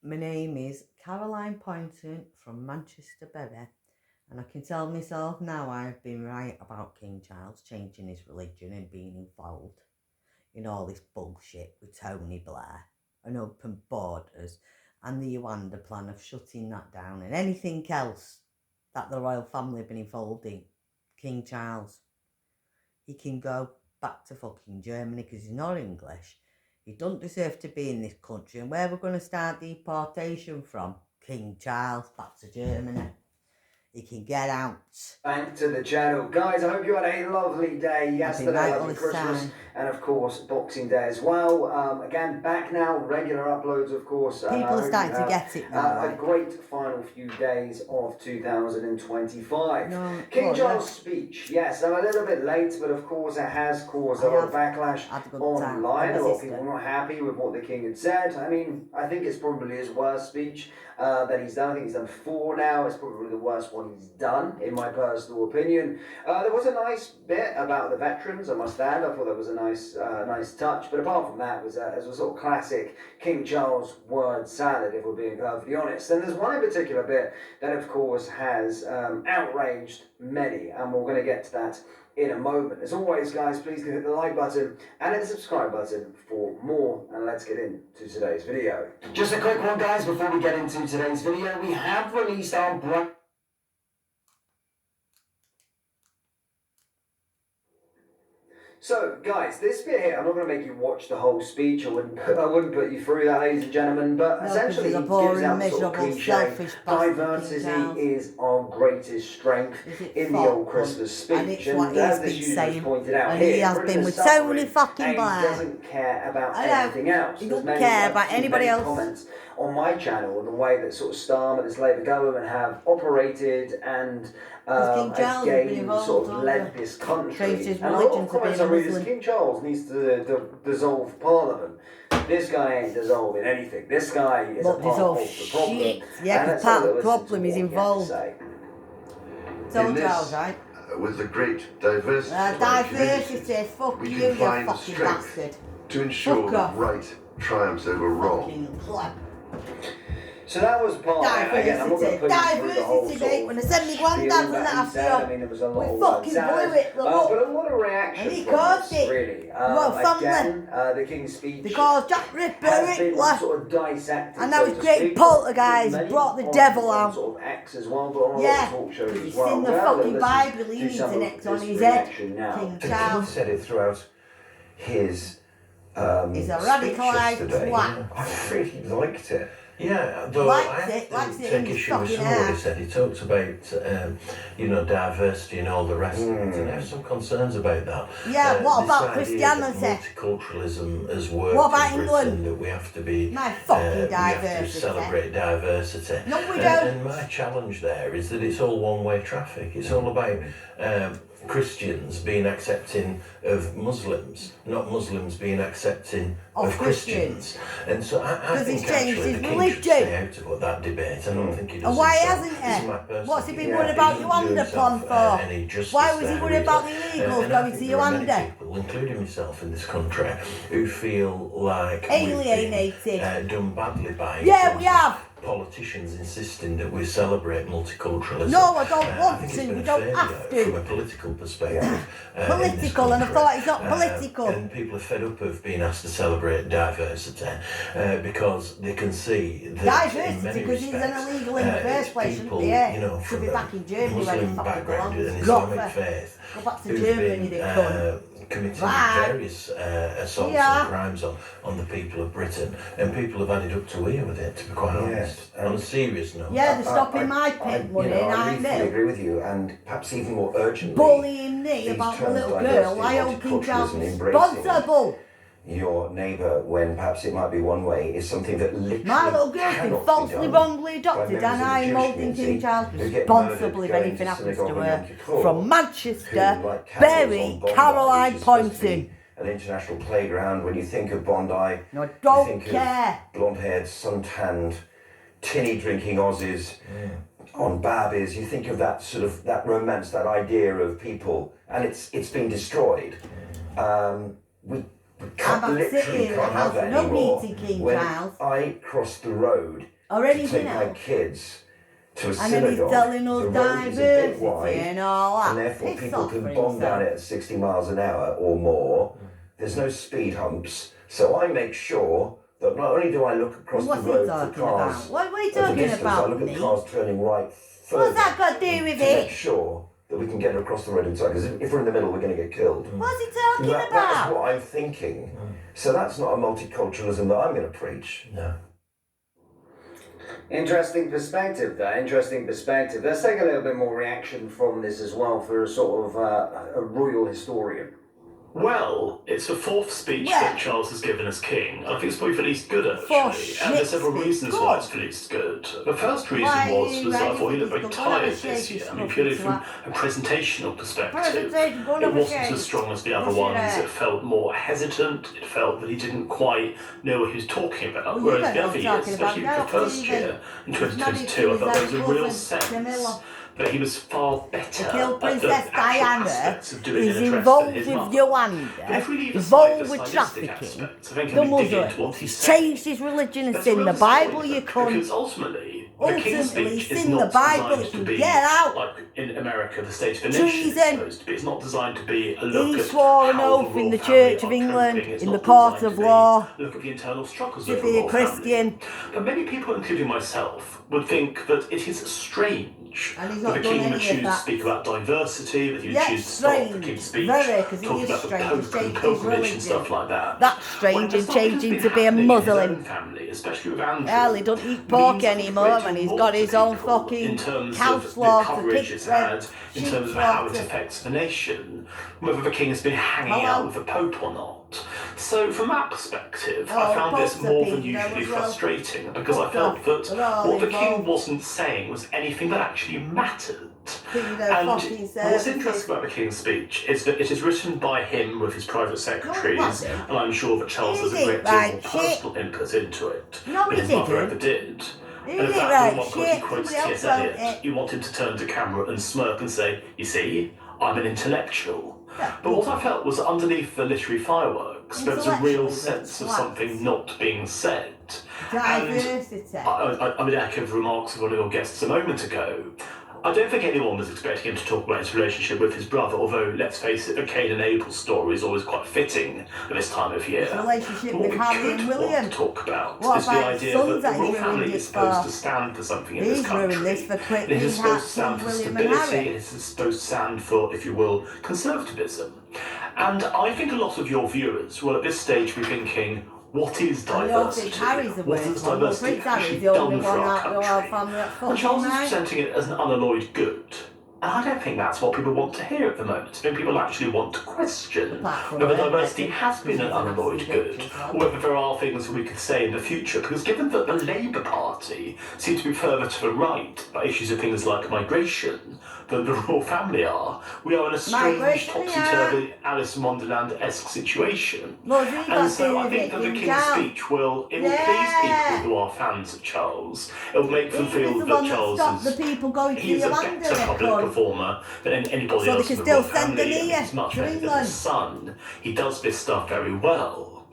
My name is Caroline Poynton from Manchester Bury, and I can tell myself now I've been right about King Charles changing his religion and being involved in all this bullshit with Tony Blair and open borders and the Rwanda plan of shutting that down and anything else that the royal family have been involved in. King Charles, he can go back to fucking Germany because he's not English. He doesn't deserve to be in this country. And where we're going to start deportation from? King Charles, back to Germany. He can get out. Back to the channel. Guys, I hope you had a lovely day yesterday, lovely Christmas, and of course Boxing Day as well. Again, back now, regular uploads, of course. People are starting to get it now. A great final few days of 2025. King Charles' speech, yes, I'm a little bit late, but of course it has caused a lot of backlash online. A lot of people not happy with what the king had said. I mean, I think it's probably his worst speech that he's done. I think he's done 4 now. It's probably the worst one he's done, in my personal opinion. There was a nice bit about the veterans, I must add. I thought that was a nice touch. But apart from that, it was a sort of classic King Charles word salad, if we're being perfectly honest. And there's one in particular bit that, of course, has outraged many, and we're going to get to that in a moment. As always, guys, please hit the like button and hit the subscribe button for more, and let's get into today's video. Just a quick one, guys, before we get into today's video. We have released our brand. So, guys, this bit here, I'm not going to make you watch the whole speech. I wouldn't put you through that, ladies and gentlemen. But essentially, he gives out the sort of cliche, diversity is our greatest strength in the old Christmas speech. And as this user pointed out here, he has been with Tony fucking Blair. He doesn't care about anything else. He doesn't care about anybody else. Comments on my channel and the way that sort of Starmer, this Labour government, have operated and again sort of led this country. And a lot of comments I read is King Charles needs to dissolve Parliament. This guy ain't dissolving anything. This guy is a part of the problem. Yeah, because part of the problem is involved. Told Charles, right? With the great diversity fuck you, you fucking bastard. To ensure that right triumphs over wrong. So that was part again, I'm not going to put you the whole mate. When I sent me granddad and that after I mean, there was a lot we fucking blew it, but a lot of reaction and he from caused this, it. really. Again, the King's speech because Jack Ripper, Hitler, sort of dissected, and now he's creating poltergeist, brought the devil out. Sort of X as well, but on yeah, talk shows as he's well. in the fucking Bible, he needs an X on his head. King Charles said it throughout his he's a radicalised twat. I really liked it. Yeah, though likes I take issue with some of what he said. He talks about, diversity and all the rest of it, and I have some concerns about that. Yeah, what about Christianity? Multiculturalism as work. What about England? That we have to be, my fucking diversity. We have to celebrate diversity. No, we don't. And my challenge there is that it's all one-way traffic. It's all about Christians being accepting of Muslims, not Muslims being accepting of Christians. And so I think actually the king should stay out of that debate. I don't think he does. And why hasn't he? What's he been worried about Rwanda plan for? Why was he worried about the illegals going to Rwanda? People, including myself in this country, who feel like alienated, done badly by we have. Politicians insisting that we celebrate multiculturalism. No, I don't want to. We don't have to. From a political perspective. Political, and I thought it's not political. And people are fed up of being asked to celebrate diversity because they can see that diversity, because he's an illegal in the first place, people, should be back in Germany where he Muslim fucking background belongs. and Islamic faith. Go back to Germany, they come. Committing various assaults and crimes on the people of Britain, and people have added up to here with it, to be quite honest. On a serious note. Yeah, they're stopping my pit money, I really agree with you, and perhaps even more urgently, bullying me about a little girl. I hope King Charles is responsible. Your neighbour, when perhaps it might be one way, is something that literally my little girl's been falsely wrongly adopted, and I'm holding King Charles responsible if anything happens to her. From Manchester, Bury, Caroline Poynton. An international playground. When you think of Bondi, no, I don't care. Blonde-haired, sun-tanned, tinny drinking Aussies on Barbies. You think of that sort of that romance, that idea of people, and it's been destroyed. literally can't have that anymore. When I cross the road to take my kids to a synagogue, he's telling us the road is a bit wide, and all that. and therefore people can bomb down it at 60 miles an hour or more. There's no speed humps, so I make sure that not only do I look across the road for cars, what are you talking about? I look at cars turning right further. What's that got to do with to it? Make sure that we can get across the road in time, because if we're in the middle, we're going to get killed. What's he talking about? That's what I'm thinking. So that's not a multiculturalism that I'm going to preach. No. Interesting perspective there, interesting perspective. Let's take a little bit more reaction from this as well for a sort of a royal historian. Well, it's the fourth speech that Charles has given as king. I think it's probably the least good, actually. And there's several reasons why it's the least good. The first reason was I thought he looked very tired this year. I mean, purely from a presentational perspective, it wasn't as strong as the other ones. It felt more hesitant. It felt that he didn't quite know what he was talking about. Whereas the other years, especially the first year in 2022, I thought there was a real sense that he was far better Killed Princess at the Diana aspects of doing is an address involved to his with mother. Yolanda, involved with trafficking, the Muslims. He's changed his religion and sin the Bible, you cunt. Because ultimately, the King's Speech is sin the not Bible, designed to be get out. like in America, the State of the Nation is supposed to be. It's not designed to be a look He at swore an how oath the in the royal family Church of are England, coping. It's in the not court designed of to be law, a look at the internal struggles to of be the a royal Christian. family. But many people, including myself, would think that it is strange And he's that not the done King would any of choose to that. speak about diversity, that he would Yeah, choose to start the strange. King's Speech, Very, 'cause he talking is about the strange. He's Pope and changed his pilgrimage and religion. stuff like that. That's strange When and changing to be a in his Muslim. own family, especially with Andrew, Hell, he doesn't eat pork means anymore great and he's more got to his own people fucking in terms cow of the slaughter, coverage pig it's had, in sheep terms of how it slaughter. affects the nation, whether the king has been hanging out with the Pope or not. So from that perspective, I found this more than usually frustrating, because I felt that what the king wasn't saying was anything that actually mattered. And what's interesting about the King's Speech is that it is written by him with his private secretaries, and I'm sure that Charles has a great deal of personal input into it than his mother ever did. And in fact, when one point he quotes T.S. Eliot, you want him to turn to camera and smirk and say, "You see, I'm an intellectual." But what I felt was that underneath the literary fireworks, there was a real sense of something not being said. Diversity. I would echo the remarks of one of your guests a moment ago. I don't think anyone was expecting him to talk about his relationship with his brother, although, let's face it, the Cain and Abel story is always quite fitting at this time of year. His relationship but what with Harry and we could William. want to talk about What is the about idea sons that that the royal he's family ruined is it supposed for? to stand for something in He's this country. ruined this for It is supposed to stand for William and stability, Harry. it is supposed to stand for, if you will, conservatism. And I think a lot of your viewers will at this stage be thinking, what is diversity? What has diversity actually done for our country? And Charles is presenting it as an unalloyed good. And I don't think that's what people want to hear at the moment. I think people actually want to question whether diversity has been an unalloyed good, or whether there are things that we could say in the future. Because given that the Labour Party seems to be further to the right about issues of things like migration than the royal family are, we are in a strange, topsy-turvy, Alice in Wonderland-esque situation. And so I think that the King's Speech will please people who are fans of Charles. It will make them feel that Charles is a better public performer than anybody else in the royal family. He's much better than his son. He does this stuff very well.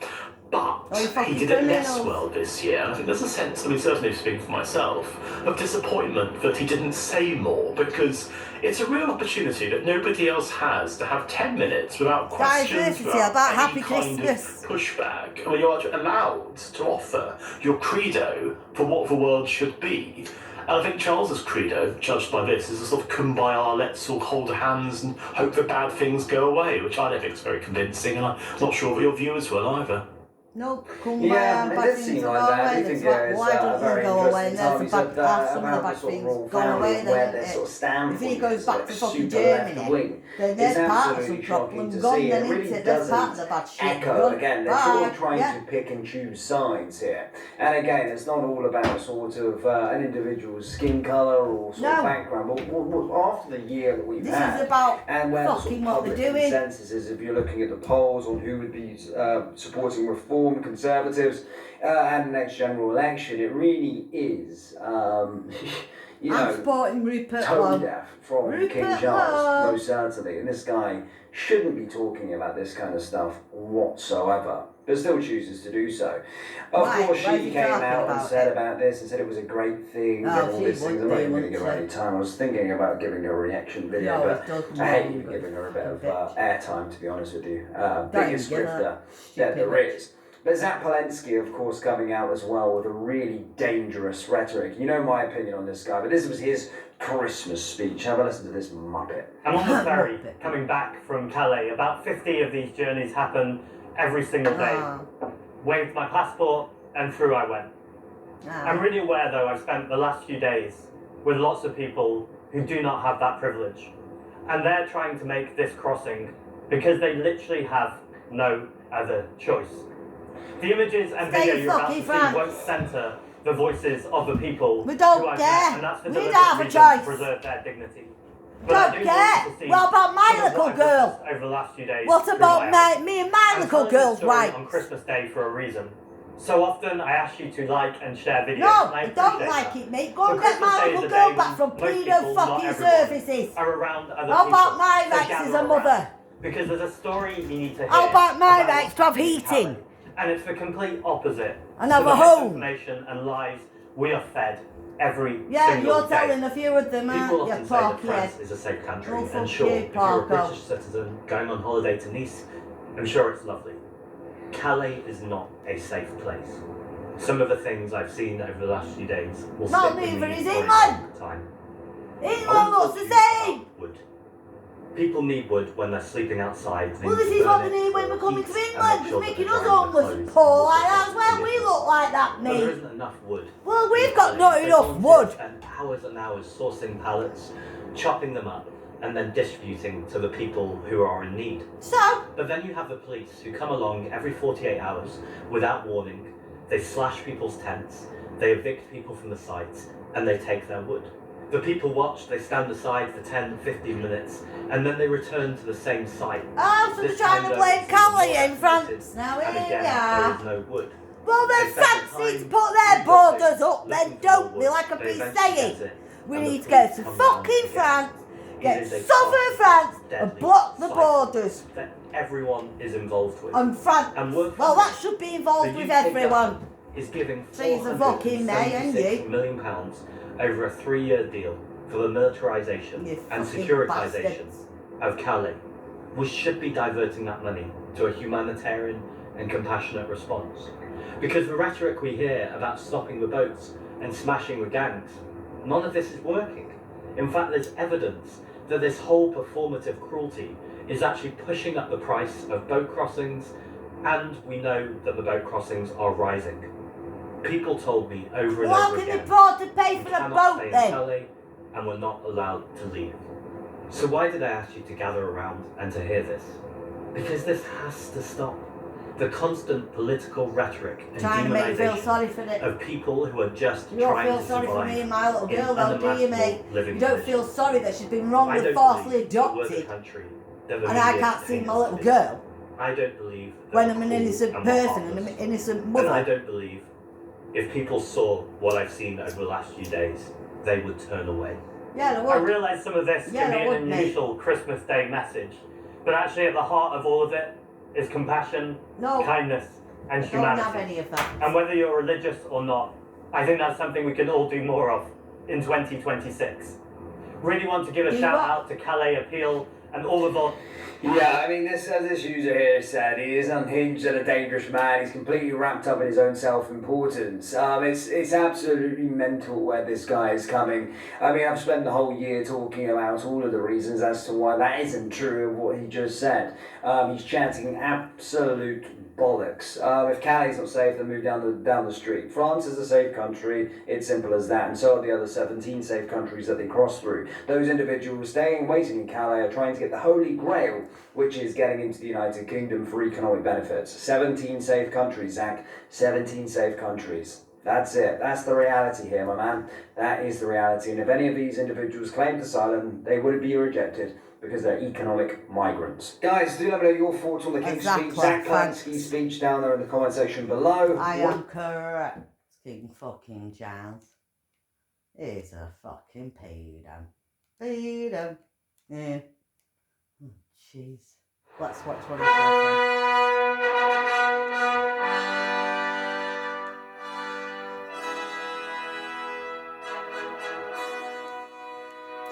But he did it less well this year, and I think there's a sense, I mean, certainly speaking for myself, of disappointment that he didn't say more, because it's a real opportunity that nobody else has to have 10 minutes without questions, without any kind of pushback. I mean, you're allowed to offer your credo for what the world should be. And I think Charles's credo, judged by this, is a sort of kumbaya, let's all hold hands and hope that bad things go away, which I don't think is very convincing, and I'm not sure that your viewers will either. No, yeah, it does seem like that. I think it's a very interesting time. He's about the sort of royal family and where their sort of standpoint is like super left wing. It's absolutely shocking to see. It really doesn't echo, again, they're sort of trying to pick and choose sides here. And again, it's not all about sort of an individual's skin colour or sort of background, but after the year that we've had, and where the sort of public consensus is, if you're looking at the polls on who would be supporting reform, Conservatives, and the next general election, it really is, you know, supporting Rupert tone deaf from Rupert King Charles, most certainly. And this guy shouldn't be talking about this kind of stuff whatsoever, but still chooses to do so. Of course, she came out and said about this and said it was a great thing and all these things. I'm not even going to give her any time. I was thinking about giving her a reaction video, but I hate even giving her a bit of airtime, to be honest with you. Biggest grifter that there is. But Zach Palensky, of course, coming out as well with a really dangerous rhetoric. You know my opinion on this guy, but this was his Christmas speech. Have a listen to this muppet. I'm on the ferry coming back from Calais. About 50 of these journeys happen every single day. Waved my passport and through I went. I'm really aware, though, I've spent the last few days with lots of people who do not have that privilege. And they're trying to make this crossing because they literally have no other choice. The images and video you're about to see won't centre the voices of the people we don't who I've care. met, and that's for We deliberate don't have a reasons choice. to preserve their dignity. Don't care. What about my little girl? Over the last few days, what about me and my little girl's wife? On Christmas Day for a reason. So often I ask you to like and share videos. No, I don't like it, mate. Go and get my little girl back from pedo fucking services. Are around other How about people my to rights gather as a around. mother? Because there's a story you need to hear. How about my about rights to have heating? And it's the complete opposite. And have to a the home. misinformation and lies we are fed every Yeah, single you're day. telling a few of them, People aren't often you, say that Parky? France is a safe country, Oh, fuck and sure, you, if you're a Parko. British citizen going on holiday to Nice, I'm sure it's lovely. Calais is not a safe place. Some of the things I've seen over the last few days will Not stick with neither me is for a England. long time. England looks the same. Wood. People need wood when they're sleeping outside. Well, this is what we need when we're coming to England. It's making us homeless and poor like that as well. We look like that, But there mate. isn't enough wood. Well, we've got not They enough wood. spend hours and hours sourcing pallets, chopping them up, and then distributing to the people who are in need. So, But then you have the police who come along every 48 hours without warning. They slash people's tents, they evict people from the sites, and they take their wood. The people watch, they stand aside for 10, 15 minutes, and then they return to the same site. oh, so they're This trying time, to though, blame it's Calais more in France. exploited, Now and here again, we there are. is no wood. Well, then They spend France the need to time put their researching, borders up, then looking for don't more they? wood. Like I've They been eventually saying. get it, We and the need to go police to come round fucking again. France, It get is a southern France, and deadly block the cycle borders. that everyone is involved with. And France, And work well, from that should be involved The with UK everyone. government is giving She's a fucking May, ain't £476 you? million over a 3-year deal for the militarisation You and fucking securitisation bastards. of Calais. We should be diverting that money to a humanitarian and compassionate response. Because the rhetoric we hear about stopping the boats and smashing the gangs, none of this is working. In fact, there's evidence that this whole performative cruelty is actually pushing up the price of boat crossings, and we know that the boat crossings are rising. People told me over and Well, how over can they again, afford to pay we for the cannot boat stay in then? Calais, and we're not allowed to leave. So why did I ask you to gather around and to hear this? Because this has to stop. The constant political rhetoric and Trying to make you feel demonisation sorry for it. of people who are just You don't trying feel to sorry for survive me and my little in girl, though, do you, unimaginable mate? living You don't feel conditions. sorry that she's been I wrongly, don't falsely believe that we're the adopted, country that the and I media can't see paint my us little to be. girl I don't believe that when we're I'm an cruel innocent and we're person and heartless. an innocent And I mother. don't believe if people saw what I've seen over the last few days, they would turn away. Yeah, I they would. realise some of this Yeah, can be they an would, mate. unusual Christmas Day message, but actually at the heart of all of it is compassion, No, kindness, and I don't have humanity. any of that. And whether you're religious or not, I think that's something we can all do more of in 2026. Really want to give a Do shout what? out to Calais Appeal and all of our Yeah, I mean, this as this user here said, he is unhinged and a dangerous man. He's completely wrapped up in his own self-importance. It's absolutely mental where this guy is coming. I mean, I've spent the whole year talking about all of the reasons as to why that isn't true of what he just said. He's chatting absolute bollocks. If Calais not safe, then move down the street. France is a safe country. It's simple as that. And so are the other 17 safe countries that they cross through. Those individuals staying and waiting in Calais are trying to get the Holy Grail, which is getting into the United Kingdom for economic benefits. 17 safe countries, Zach. 17 safe countries. That's it. That's the reality here, my man. That is the reality. And if any of these individuals claimed asylum, they would be rejected because they're economic migrants. Guys, do let me know your thoughts on the King's Exactly, speech, Zach thanks. Palensky's speech down there in the comment section below. I am correct, King fucking Giles. He's a fucking pedo. Pedo. Yeah. Oh, jeez. Let's watch one of them.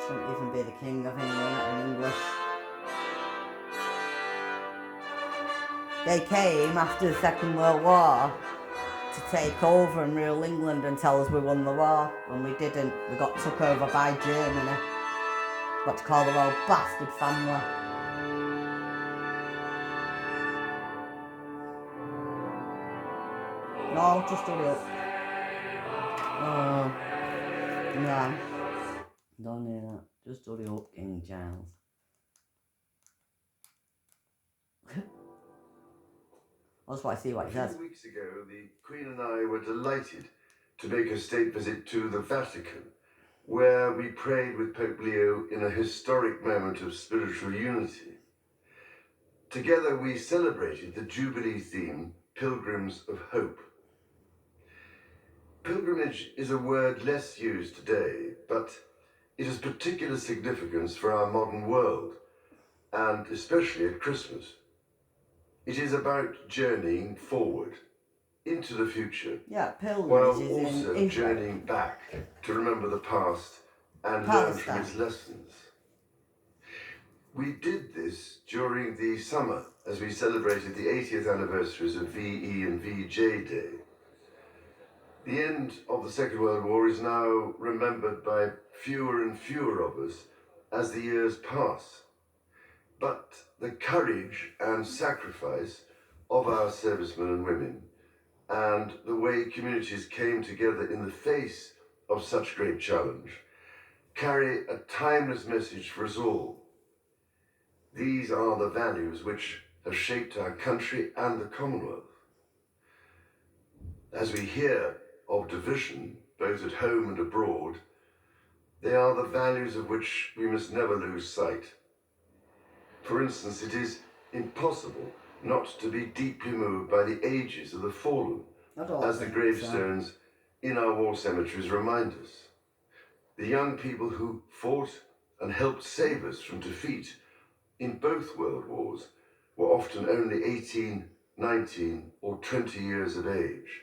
Shouldn't even be the King of England, not in English. They came after the Second World War to take over and rule England and tell us we won the war, and we didn't. We got took over by Germany. Got to call their old bastard family. No, just hurry up. Oh, yeah. Don't hear that. Just hurry up, King Charles. I just want to see what he says. A few weeks ago, the Queen and I were delighted to make a state visit to the Vatican, where we prayed with Pope Leo in a historic moment of spiritual unity. Together we celebrated the Jubilee theme, Pilgrims of Hope. Pilgrimage is a word less used today, but it has particular significance for our modern world, and especially at Christmas. It is about journeying forward into the future, yeah, while pilgrimage also in journeying back to remember the past and learn from its lessons. We did this during the summer as we celebrated the 80th anniversaries of VE and VJ Day. The end of the Second World War is now remembered by fewer and fewer of us as the years pass. But the courage and sacrifice of our servicemen and women, and the way communities came together in the face of such great challenge, carry a timeless message for us all. These are the values which have shaped our country and the Commonwealth. As we hear of division, both at home and abroad, they are the values of which we must never lose sight. For instance, it is impossible not to be deeply moved by the ages of the fallen, as the gravestones in our war cemeteries remind us. The young people who fought and helped save us from defeat in both world wars were often only 18, 19, or 20 years of age.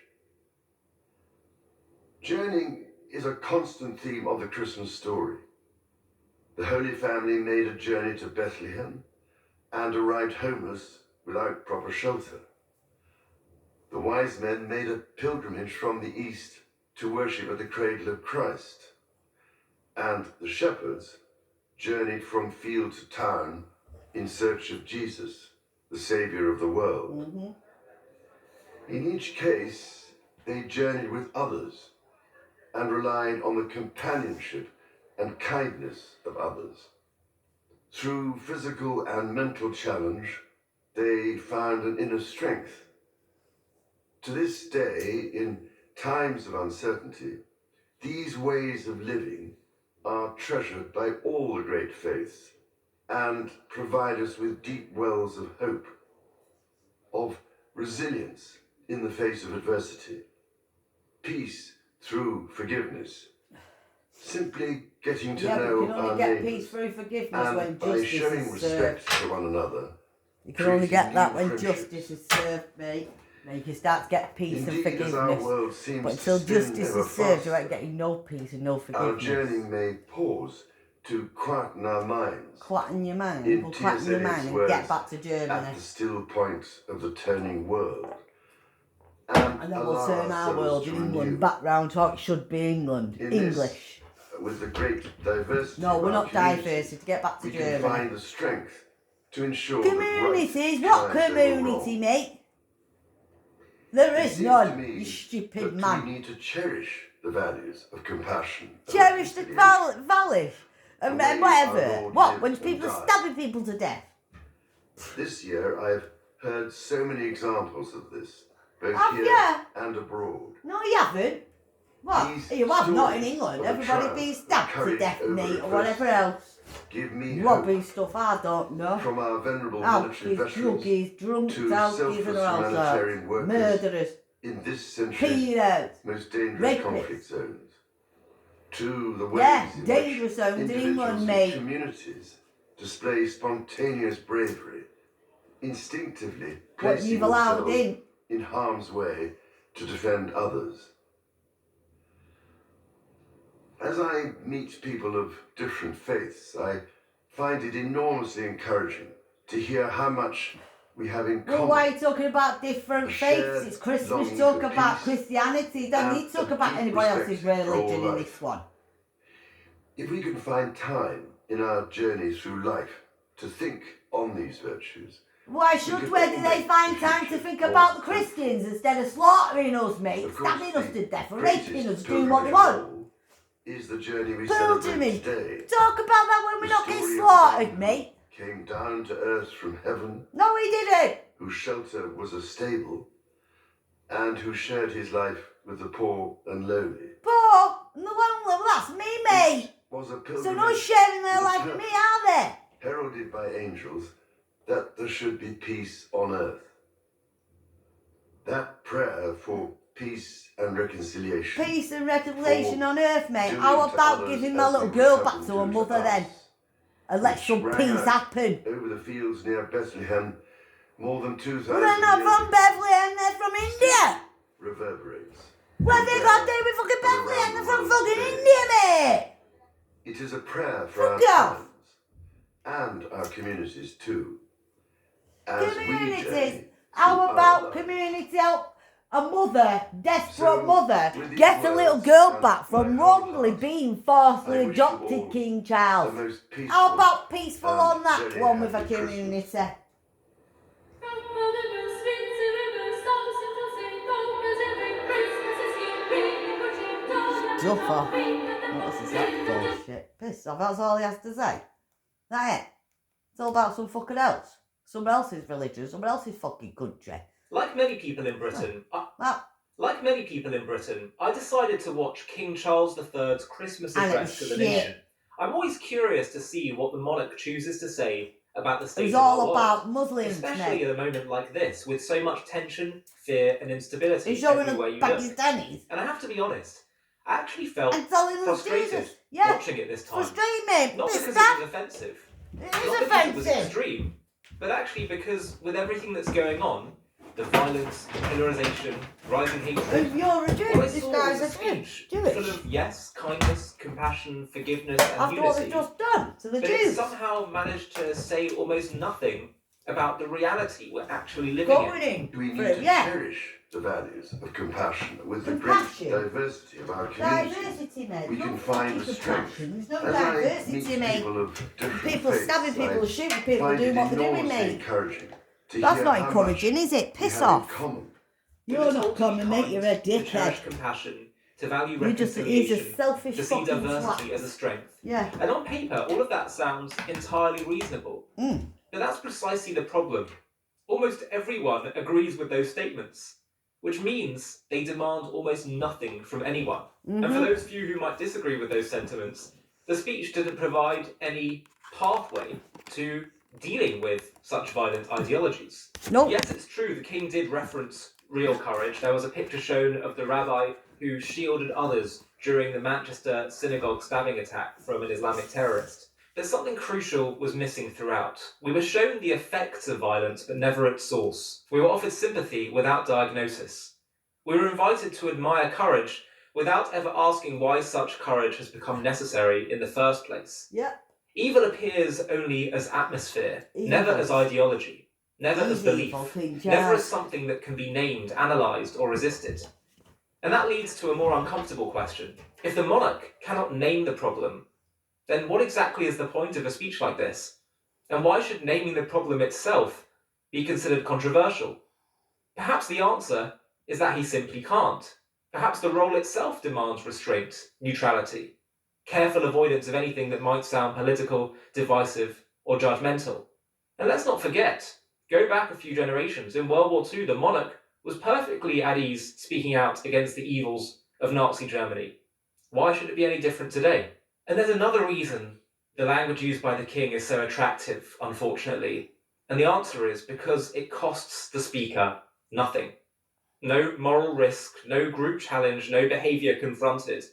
Journeying is a constant theme of the Christmas story. The Holy Family made a journey to Bethlehem and arrived homeless without proper shelter. The wise men made a pilgrimage from the east to worship at the cradle of Christ, and the shepherds journeyed from field to town in search of Jesus, the Saviour of the world. Mm-hmm. In each case, they journeyed with others and relied on the companionship and kindness of others. Through physical and mental challenge, they found an inner strength. To this day, in times of uncertainty, these ways of living are treasured by all the great faiths and provide us with deep wells of hope, of resilience in the face of adversity, peace through forgiveness, simply getting to know our neighbours, peace through forgiveness and when by justice showing is respect served. to one another. You can only get that when friendships. Justice is served, mate. Now you can start to get peace Indeed, and forgiveness. as our world seems But until to spin justice ever is served, you faster, ain't getting no peace and no our forgiveness. journey may pause to quieten our minds. Quieten your mind. In Well, quieten your mind and words, get back to at Germany. the still point of the turning world. And then we'll turn our world in England back round to how it should be England. English. With the great diversity No, of we're our not community, diversity. To get back to we Germany. can find the strength to ensure Communities? that What right community, mate? There is none, you you stupid that man. We need to cherish the values of compassion. Cherish the valley and way whatever. our Lord What? lived When and people died. stabbing people to death? This year I've heard so many examples of this, both Have here ya? and abroad. No, you haven't. What? These You have not in stories England. of Everybody triumph being and stabbed to courage death, over mate, or adversity whatever else. Give me Robbing hope stuff, I don't know. from our venerable military Alkies, veterans druggies, drunks, to alkies selfless and all humanitarian sorts. workers Murderers, in this century's pedos, most dangerous rapists. conflict zones, to the ways Yeah, in dangerous which zones in individuals England, and mate. communities display spontaneous bravery instinctively what placing you've allowed themselves in. in harm's way to defend others. As I meet people of different faiths, I find it enormously encouraging to hear how much we have in common. Well, why are you talking about different faiths? It's Christmas, talk about Christianity. You don't need to talk about anybody else's religion in this one. If we can find time in our journey through life to think on these virtues, why should where do they find time to think about the Christians instead of slaughtering us, mate, stabbing us to death, or raping us, doing what they want? Is the journey we Pilgrimage. celebrate today. Talk about that when we're not getting slaughtered, mate. Came down to earth from heaven. No, he didn't. Whose shelter was a stable, and who shared his life with the poor and lowly. Poor and the lonely. Well, that's me, mate. Was a pilgrimage so no sharing their life with me, are they? Heralded by angels, that there should be peace on earth. That prayer for peace and reconciliation. Peace and reconciliation on earth, mate. How about giving my little girl back to her mother then? And let some peace happen. Over the fields near Bethlehem, more than 2,000 well, they're not from Bethlehem, they're from India. Reverberates. What have they got to do with fucking Bethlehem? They're from fucking India, mate. It is a prayer for our times and our communities too. Communities? How about community help? A mother, desperate mother, gets a little girl back from wrongly being falsely adopted, King Charles. How about peaceful on that one with a community? Duffer. What is that bullshit? Piss off, that's all he has to say. That it? It's all about some fucking else. Someone else's religion, someone else's fucking country. Like many people in Britain, I decided to watch King Charles III's Christmas address to the nation. I'm always curious to see what the monarch chooses to say about the state of our world. It's all about Muslims, especially at a moment like this, with so much tension, fear, and instability everywhere you look. And I have to be honest, I actually felt frustrated watching it this time. Frustrating, not because it was offensive, not because it was extreme, but actually because with everything that's going on, the violence, the polarisation, rising hatred. You're a Jew. This guy's a speech full of yes, kindness, compassion, forgiveness, and after unity. what they've just done to the but Jews. It somehow managed to say almost nothing about the reality we're actually living in. We need to cherish the values of compassion with the great diversity of our community. Diversity, mate. We can find the strength. There's no diversity, mate. People stabbing people, shooting people, doing what they're doing, mate. That's not encouraging, is it? Piss off. You're not coming, mate. You're a dickhead. Compassion, to value he's a selfish to see diversity as a strength. Yeah. And on paper, all of that sounds entirely reasonable. But that's precisely the problem. Almost everyone agrees with those statements, which means they demand almost nothing from anyone. And for those few who might disagree with those sentiments, the speech didn't provide any pathway to dealing with such violent ideologies. No. Yes, it's true, the king did reference real courage. There was a picture shown of the rabbi who shielded others during the Manchester synagogue stabbing attack from an Islamic terrorist. But something crucial was missing throughout. We were shown the effects of violence, but never its source. We were offered sympathy without diagnosis. We were invited to admire courage without ever asking why such courage has become necessary in the first place. Yeah. Evil appears only as atmosphere, never as ideology, never as belief, never as something that can be named, analysed, or resisted. And that leads to a more uncomfortable question. If the monarch cannot name the problem, then what exactly is the point of a speech like this? And why should naming the problem itself be considered controversial? Perhaps the answer is that he simply can't. Perhaps the role itself demands restraint, neutrality, careful avoidance of anything that might sound political, divisive, or judgmental. And let's not forget, go back a few generations, in World War II, the monarch was perfectly at ease speaking out against the evils of Nazi Germany. Why should it be any different today? And there's another reason the language used by the king is so attractive, unfortunately. And the answer is because it costs the speaker nothing. No moral risk, no group challenge, no behaviour confronted.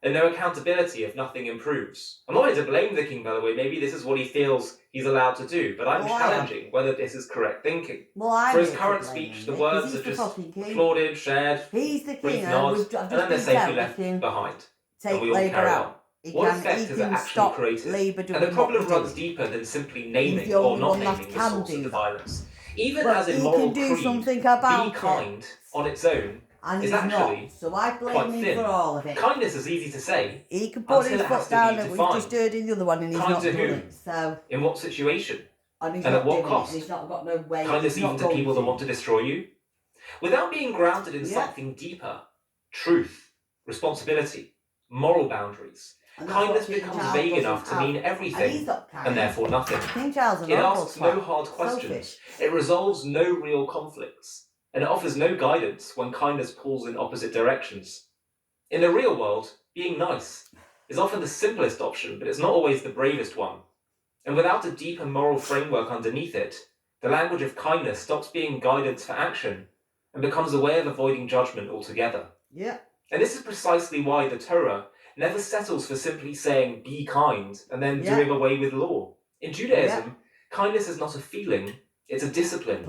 and no accountability if nothing improves. I'm not here to blame the king, by the way. Maybe this is what he feels he's allowed to do, but I'm challenging whether this is correct thinking. For his current speech, the words are just applauded, shared, he's the king, nods, and then they're safely left behind. And we all carry on. What effect has it actually created? And the problem runs deeper than simply naming or not naming the source of the violence. Even as in moral creed, be kind on its own is actually so I blame quite him thin. for all of it. Kindness is easy to say. He can put his foot down and we've just heard in the other one and he's Kind not to doing who? it. So, in what situation? and at what cost? He's not got no way. Kindness even to people that want to destroy you? Without being grounded in something deeper, truth, responsibility, moral boundaries, kindness becomes vague enough to mean everything and therefore nothing. It asks no hard questions. It resolves no real conflicts. And it offers no guidance when kindness pulls in opposite directions. In the real world, being nice is often the simplest option, but it's not always the bravest one. And without a deeper moral framework underneath it, the language of kindness stops being guidance for action and becomes a way of avoiding judgment altogether. Yeah. And this is precisely why the Torah never settles for simply saying, be kind, and then doing away with law. In Judaism, kindness is not a feeling, it's a discipline.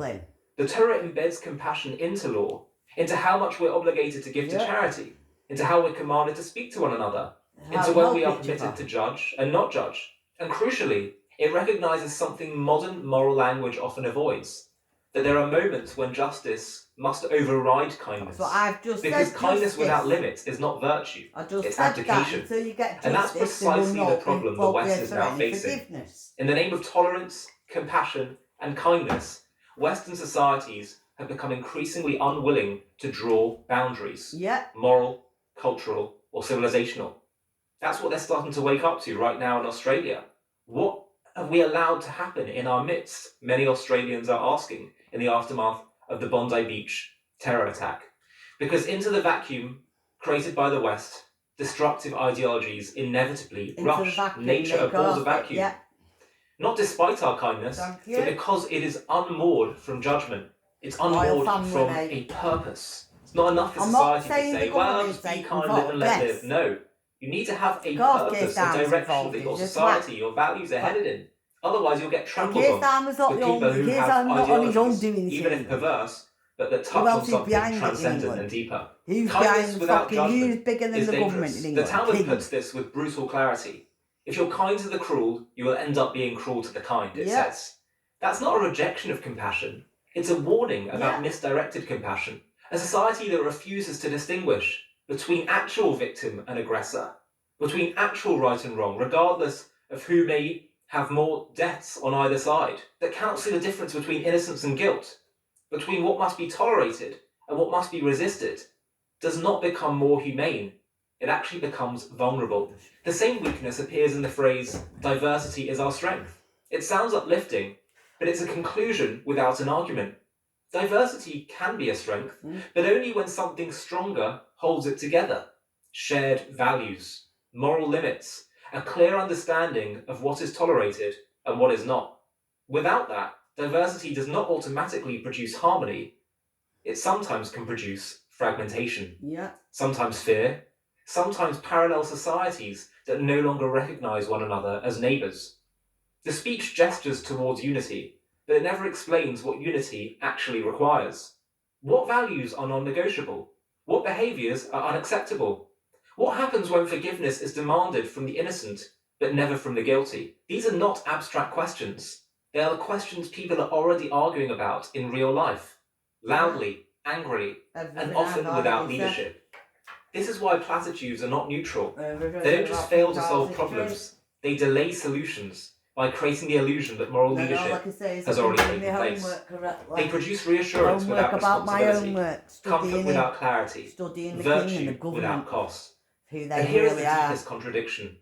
The Torah embeds compassion into law, into how much we're obligated to give to charity, into how we're commanded to speak to one another, into when we are permitted to judge and not judge. And crucially, it recognises something modern moral language often avoids, that there are moments when justice must override kindness. Because kindness without limits is not virtue, it's abdication. And that's precisely the problem the West is now facing. In the name of tolerance, compassion, and kindness, Western societies have become increasingly unwilling to draw boundaries, moral, cultural, or civilizational. That's what they're starting to wake up to right now in Australia. What have we allowed to happen in our midst? Many Australians are asking in the aftermath of the Bondi Beach terror attack. Because into the vacuum created by the West, destructive ideologies inevitably rush. Nature abhors a vacuum. Not despite our kindness, but because it is unmoored from judgment. It's unmoored from a purpose. It's not enough for society to say, well, just be kind, live and let live. No. You need to have a purpose, a direction that your society, your values are headed in. Otherwise, you'll get trampled on with people who have ideologies, even if perverse, but that touch on something transcendent and deeper. Kindness without judgment is dangerous. The Talmud puts this with brutal clarity. If you're kind to the cruel, you will end up being cruel to the kind, it says. That's not a rejection of compassion. It's a warning about misdirected compassion. A society that refuses to distinguish between actual victim and aggressor, between actual right and wrong, regardless of who may have more deaths on either side, that cannot see the difference between innocence and guilt, between what must be tolerated and what must be resisted, does not become more humane. It actually becomes vulnerable. The same weakness appears in the phrase, diversity is our strength. It sounds uplifting, but it's a conclusion without an argument. Diversity can be a strength, but only when something stronger holds it together. Shared values, moral limits, a clear understanding of what is tolerated and what is not. Without that, diversity does not automatically produce harmony. It sometimes can produce fragmentation, sometimes fear, sometimes parallel societies that no longer recognise one another as neighbours. The speech gestures towards unity, but it never explains what unity actually requires. What values are non-negotiable? What behaviours are unacceptable? What happens when forgiveness is demanded from the innocent, but never from the guilty? These are not abstract questions. They are the questions people are already arguing about in real life, loudly, angrily, and often without leadership. This is why platitudes are not neutral. They don't just fail to solve problems, they delay solutions by creating the illusion that moral leadership has already taken place. They produce reassurance without responsibility, comfort without clarity, virtue without cost. And here is the deepest contradiction.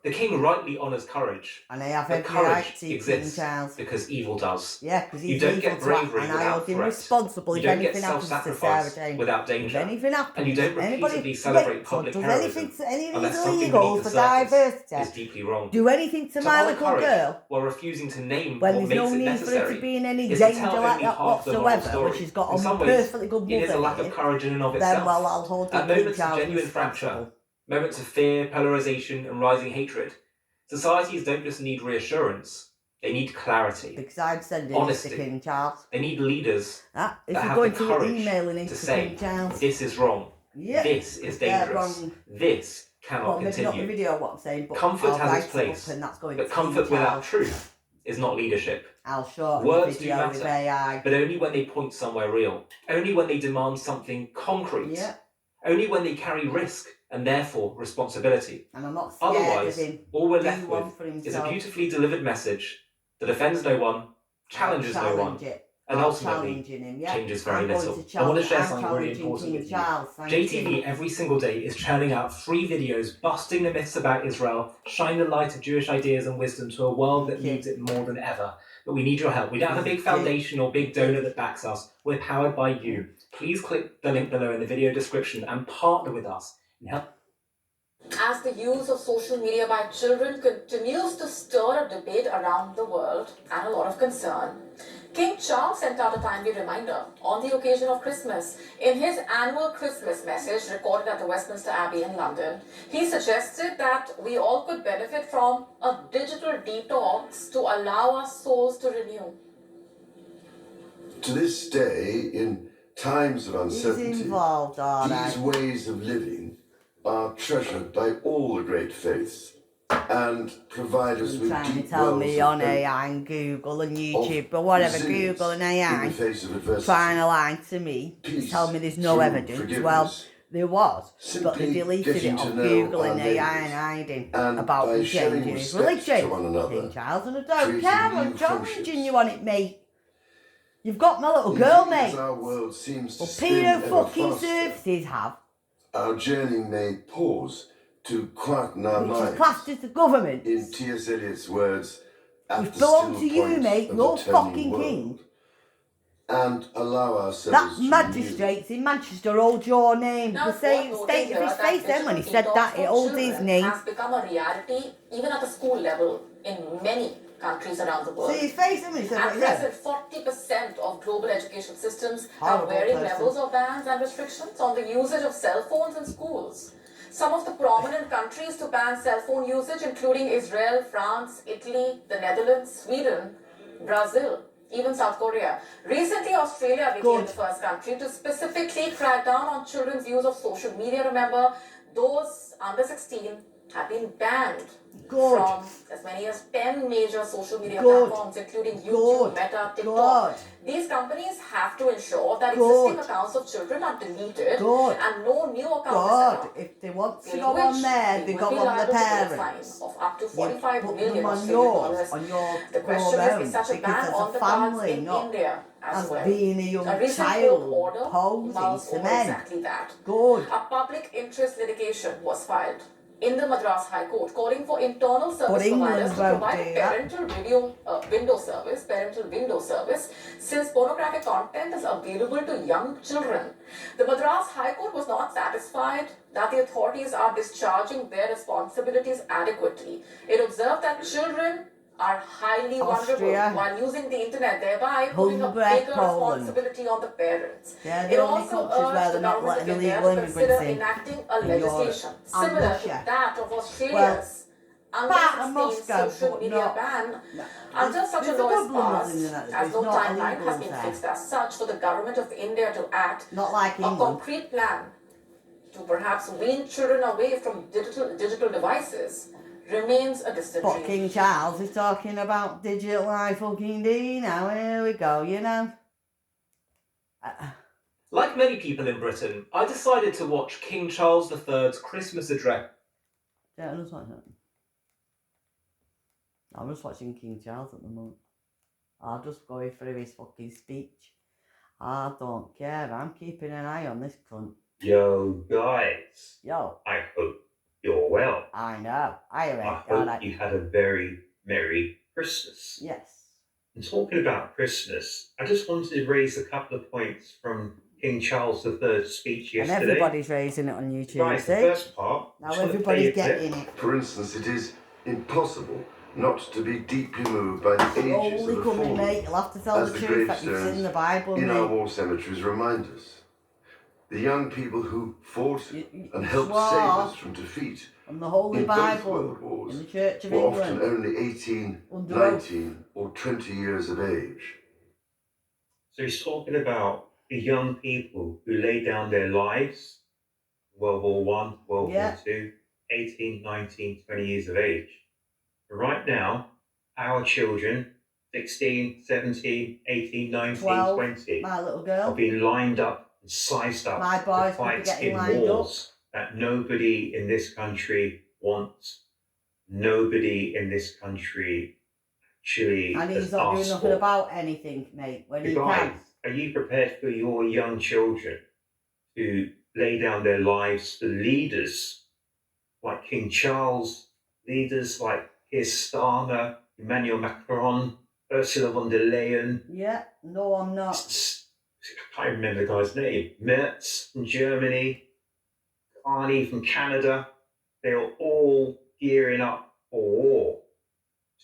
The king rightly honours courage, but courage exists because evil does. You don't get bravery without threat. You don't get self-sacrifice without danger. And you don't repeatedly celebrate public heroism unless something beneath the surface is deeply wrong. Do anything to my little girl while refusing to name when what there's makes no it need for necessary her to be in any is danger to tell like only that half the moral whatsoever, story. but she's got In a some ways, perfectly good it is a mother lack of courage in and of then itself. well I'll hold At the moments of child genuine responsible. fracture, moments of fear, polarisation, and rising hatred. Societies don't just need reassurance, they need clarity. Because I'm sending honesty. This to King Charles. They need leaders If that you're have going the to courage email it to to say, King Charles. this is wrong, Yep. this is dangerous, Wrong. this cannot Well, maybe not the continue. video what I'm saying, but Comfort I'll has write its it up place, and that's going but to comfort King without Charles. truth is not leadership. I'll shorten Words the do video with matter, AI. but only when they point somewhere real, only when they demand something concrete, Yeah. only when they carry risk and therefore responsibility. And I'm not scared Otherwise, of him. all we're Do left one with for is a himself. beautifully delivered message that offends no one, challenges no one, Challenge it. and I'm ultimately challenging him, yeah. changes very I'm going little. to I want to challenge- share I'm something really challenging important King with you. Charles, thank JTV you. every single day is churning out free videos busting the myths about Israel, shining the light of Jewish ideas and wisdom to a world that needs it more than ever. But we need your help. We don't have a big foundation or big donor that backs us. We're powered by you. Please click the link below in the video description and partner with us in help. As the use of social media by children continues to stir a debate around the world and a lot of concern, King Charles sent out a timely reminder on the occasion of Christmas. In his annual Christmas message recorded at the Westminster Abbey in London, he suggested that we all could benefit from a digital detox to allow our souls to renew. To this day, in times of He's uncertainty, involved, all these right. ways of living are treasured by all the great faiths and provide us You're with trying to deep tell wells me of on hope, AI and Google and of YouTube or whatever, resilience Google and in AI, the face of adversity, trying to lie to me, peace tell me there's no through evidence. forgiveness, Well, there was, but simply they deleted it getting to off know Google our and AI neighbours, and hiding and about by me showing changing his respect to religion. one another, King Charles, and I don't creating care, I'm new challenging friendships. you on it, mate. You've got my little girl, Indeed, as mate. our world seems to Well, spin Peter ever fucking faster, services have, our journey may pause to quieten our which is minds. classed as the government. In T.S. Eliot's words, at Which the belong still to you, point mate, of you're the turning fucking world, king. and allow ourselves That to magistrates in Manchester hold your name. Now, The it's same worth state noting of his here face that then when he digital said that, detox it for holds his children name. has become a reality even at the school level in many countries around the world. See his face then when he said At what he said. present, 40% of global education systems have Horrible varying person. levels of bans and restrictions on the usage of cell phones in schools. Some of the prominent countries to ban cell phone usage, including Israel, France, Italy, the Netherlands, Sweden, Brazil, even South Korea. Recently, Australia became the first country to specifically crack down on children's use of social media. Remember, those under 16 have been banned from as many as 10 major social media platforms, including YouTube, Meta, TikTok. These companies have to ensure that existing accounts of children are deleted and no new account is set up. If they want to In go which on there, they would go be on the liable to pay a parents. fine of up to You 45 put million them on Australian yours, dollars. on your The question own, is such a because ban as on a the cards family, in not India as as well? being a young A recent court child order posing mulls to over men. exactly that. Good. A public interest litigation was filed in the Madras High Court calling for internal service providers to provide a parental window service, since pornographic content is available to young children. The Madras High Court was not satisfied that the authorities are discharging their responsibilities adequately. It observed that children are highly vulnerable while using the internet, thereby putting a bigger responsibility on the parents. It also urged the government of India to consider enacting a legislation similar to that of Australia's under 16 social media ban until such a law is passed, as no timeline has been fixed as such for the government of India to act. A concrete plan to perhaps wean children away from digital devices remains a distant dream. But King Charles is talking about digital life fucking D now. Here we go, you know. Like many people in Britain, I decided to watch King Charles III's Christmas address. Yeah, I'm just watching it. I'm just watching King Charles at the moment. I'll just go through his fucking speech. I don't care. I'm keeping an eye on this cunt. Yo, guys. Yo. I hope you're well. I know. I hope you had a very Merry Christmas. Yes. And talking about Christmas, I just wanted to raise a couple of points from King Charles III's speech yesterday. And everybody's raising it on YouTube. Right, the first part. Now everybody's getting it. For instance, it is impossible not to be deeply moved by the ages of the fallen, mate. You'll have to tell as the the truth that you've seen in the Bible, in mate. our war cemeteries remind us. The young people who fought and helped swore save us from defeat on the Holy in both Bible, World Wars in the Church of were England, often only 18, under oath. 19 or 20 years of age. So he's talking about the young people who laid down their lives, World War One, World War Two, 18, 19, 20 years of age. But right now, our children, 16, 17, 18, 19, 12, 20, my little girl, are being lined up and sized up my boys to fight getting in lined wars that nobody in this country wants. Nobody in this country actually and has he's not doing asked nothing for. about anything, mate, when he Guys, can. are you prepared for your young children to lay down their lives for leaders like King Charles, leaders like Keir Starmer, Emmanuel Macron, Ursula von der Leyen? Yeah, no, I'm not. I can't remember the guy's name. Merz from Germany, Carney from Canada. They are all gearing up for war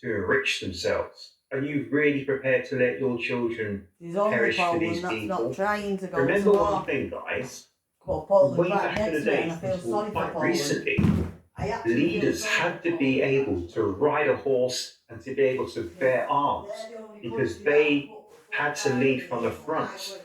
to enrich themselves. Are you really prepared to let your children perish for these people? Not trying to go Remember to one war. thing, guys. Well, Poynton's Way right back in the next to it, day, and I feel sorry for quite Poynton. recently, leaders had to be able to ride a horse and to be able to bear arms because they had to lead from the front.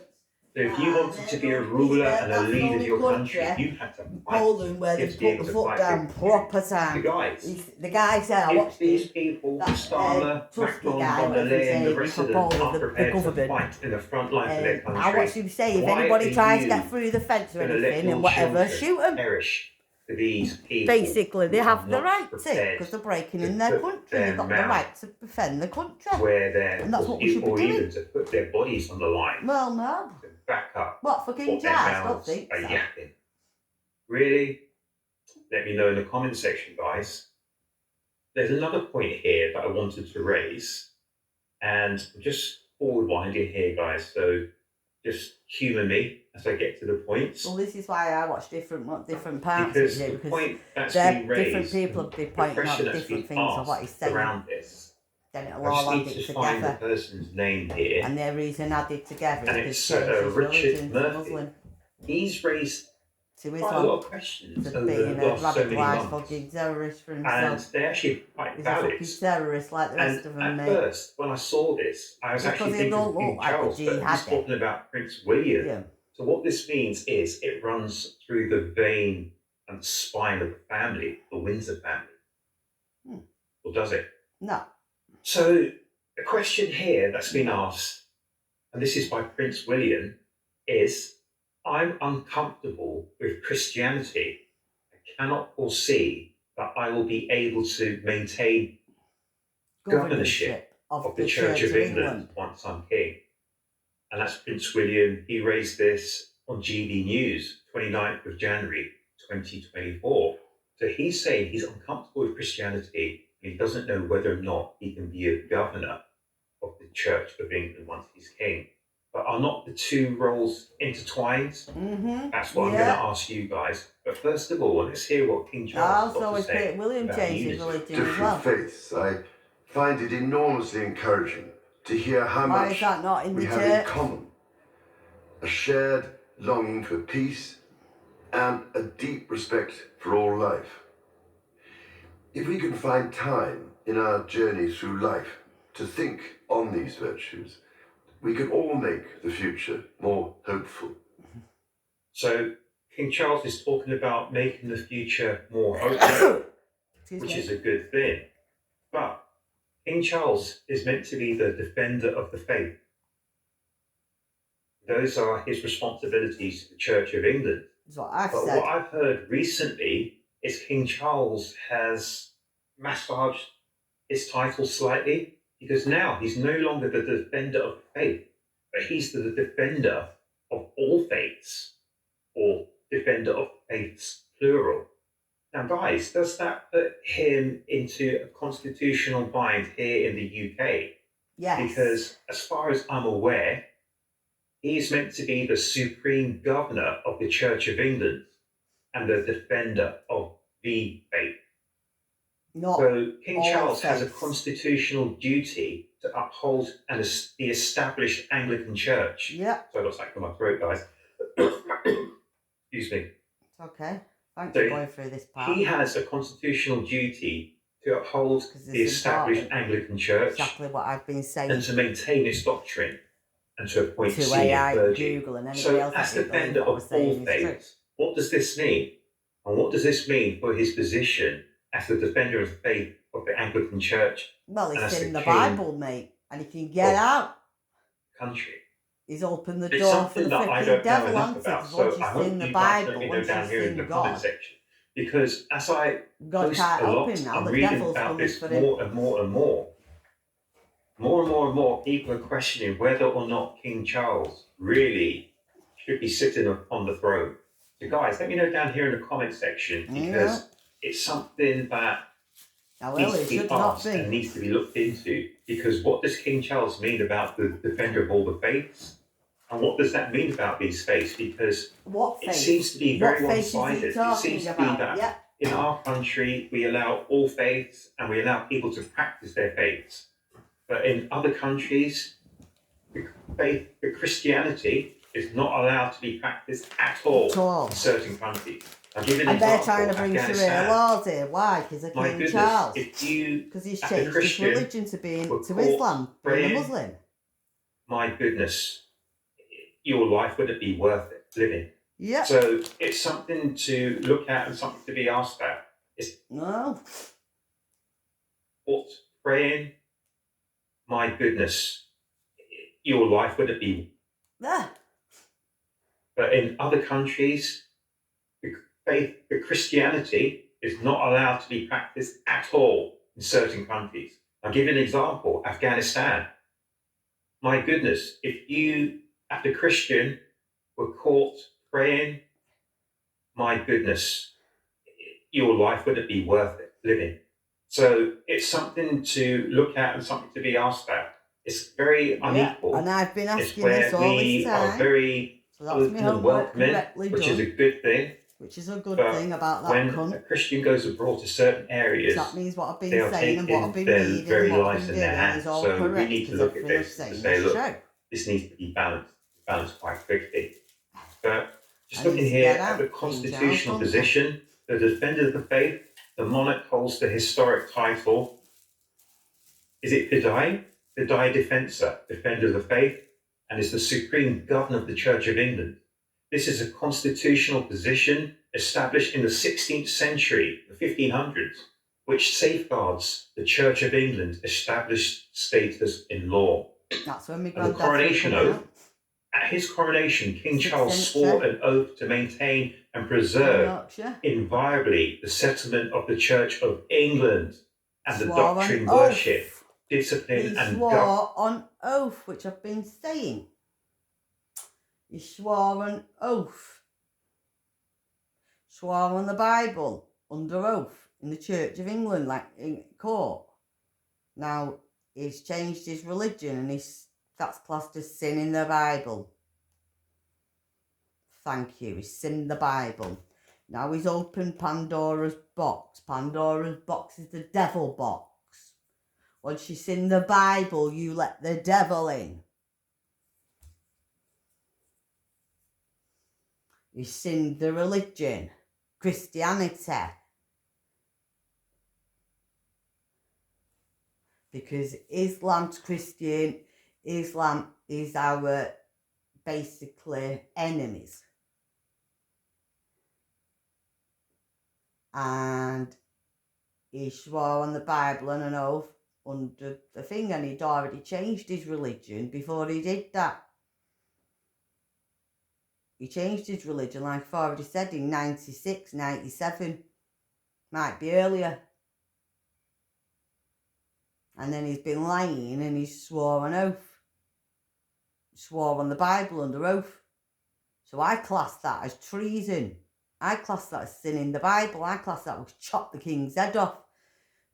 So if you wanted to be a ruler and a leader of your country, you had to fight. Poland, where they put the foot down proper time. The guy said, I watched these people, Starmer, Macron, von der Leyen, the rest of them are prepared to fight in the front line for their country. I watched him say, if anybody tries to get through the fence or anything and whatever, shoot them. Perish for these people. Basically, they have the right to, because they're breaking in their country. They've got the right to defend the country. And that's what we should be doing. Even to put their bodies on the line. Well, no. To back up. What, for King Charles? Don't think so. Yapping. Really? Let me know in the comment section, guys. There's another point here that I wanted to raise, and I'm just forward winding here, guys. So just humour me as I get to the points. Well, this is why I watch different parts because of it, the point that's been raised, different people have been pointing out different things of what he's saying. Around this. Then it'll I just all need add it to find the together. person's name here. And their reason added together And is it's because Richard Murphy. He's raised to quite a lot of questions over the last so many months. Fucking terrorist for himself. And they're actually quite valid. He's a fucking terrorist like the rest of them, at mate. First, when I saw this, I was actually thinking of King Charles, but he's talking about Prince William. Yeah. So what this means is it runs through the vein and spine of the family, the Windsor family. Or does it? No. So the question here that's been asked, and this is by Prince William, is I'm uncomfortable with Christianity. I cannot foresee that I will be able to maintain governorship of the Church of England once I'm king. And that's Prince William. He raised this on GB News, 29th of January, 2024. So he's saying he's uncomfortable with Christianity and he doesn't know whether or not he can be a governor of the Church of England once he's king. But are not the two roles intertwined? Mm-hmm. That's what I'm going to ask you guys. But first of all, let's hear what King Charles has got to say. William changed his religion as different well. faiths. I find it enormously encouraging to hear how much is that not in we the have church? in common. A shared longing for peace and a deep respect for all life. If we can find time in our journey through life to think on these virtues, we can all make the future more hopeful. So King Charles is talking about making the future more hopeful, which is a good thing. But King Charles is meant to be the defender of the faith. Those are his responsibilities to the Church of England. That's what I've but said. what I've heard recently is King Charles has massaged his title slightly, because now he's no longer the defender of faith, but he's the defender of all faiths, or defender of faiths, plural. Now, guys, does that put him into a constitutional bind here in the UK? Yes. Because as far as I'm aware, he is meant to be the supreme governor of the Church of England and the defender of the faith. So King Charles has a constitutional duty to uphold the established Anglican Church. Yeah. So I got something in my throat, guys. Excuse me. It's okay. Thanks So for going through this part. he has a constitutional duty to uphold the established Anglican Church, exactly what I've been saying, and to maintain its doctrine, and to appoint to senior AI, clergy. Google, and anybody So, else as that defender what we're of all saying is true. faiths, what does this mean? And what does this mean for his position as the defender of the faith of the Anglican Church? Well, and as it's in the king Bible, mate, and he can get out. Country. He's opened the It's door for something the that I freaking don't know devil, enough hasn't about, he? so Once I you've hope seen the you guys let Bible, me know once down you've here in the seen comment God, section. Because as I God post can't a help lot, him now. I'm The reading devil's about coming this for him. more and more and more. More and more people are questioning whether or not King Charles really should be sitting on the throne. So guys, let me know down here in the comment section, because it's something that needs to be asked and needs to be looked into. Because what does King Charles mean about the defender of all the faiths? And what does that mean about these faiths? Because it seems to be very one-sided. It seems to be that in our country, we allow all faiths and we allow people to practice their faiths. But in other countries, the Christianity is not allowed to be practiced at all in certain countries. I'll give you an and example. they're trying to bring Sharia laws here. Why? Because of King Charles. Because he's changed his religion to Islam, being a Muslim. My goodness, your life wouldn't be worth it living. Yeah. So it's something to look at and something to be asked at. What praying? My goodness, your life wouldn't be. But in other countries, the Christianity is not allowed to be practiced at all in certain countries. I'll give you an example. Afghanistan. My goodness, if you, as a Christian, were caught praying, my goodness, your life wouldn't be worth it living. So it's something to look at and something to be asked at. It's very unequal. And I've been asking this all this time. We are very open and welcoming, which is a good thing. Which is a good thing about that when a Christian goes abroad to certain areas, that means what I've been saying and what I've been reading very and what lives I've been in their doing hands. is all So correct. we need to look at this and say, look, this needs to be balanced quite quickly. But just looking here at the constitutional position, the defender of the faith, the monarch holds the historic title. Is it Fidei? Fidei Defensor, defender of the faith, and is the supreme governor of the Church of England. This is a constitutional position established in the 16th century, the 1500s, which safeguards the Church of England's established status in law. That's when we the coronation oath. At his coronation, King Charles swore an oath to maintain and preserve inviolably the settlement of the Church of England and the doctrine, worship, discipline, and swore on oath, which I've been saying. He swore an oath. Swore on the Bible under oath in the Church of England, like in court. Now, he's changed his religion and that's classed as sin in the Bible. Thank you. He's sin in the Bible. Now he's opened Pandora's box. Pandora's box is the devil box. Once you sin the Bible, you let the devil in. You sinned the religion, Christianity. Because Islam's Christian, Islam is our basically enemies. And he swore on the Bible and an oath under the thing, and he'd already changed his religion before he did that. He changed his religion, like I've already said, in 96, 97. Might be earlier. And then he's been lying and he's swore an oath. Swore on the Bible under oath. So I class that as treason. I class that as sin in the Bible. I class that as chop the king's head off.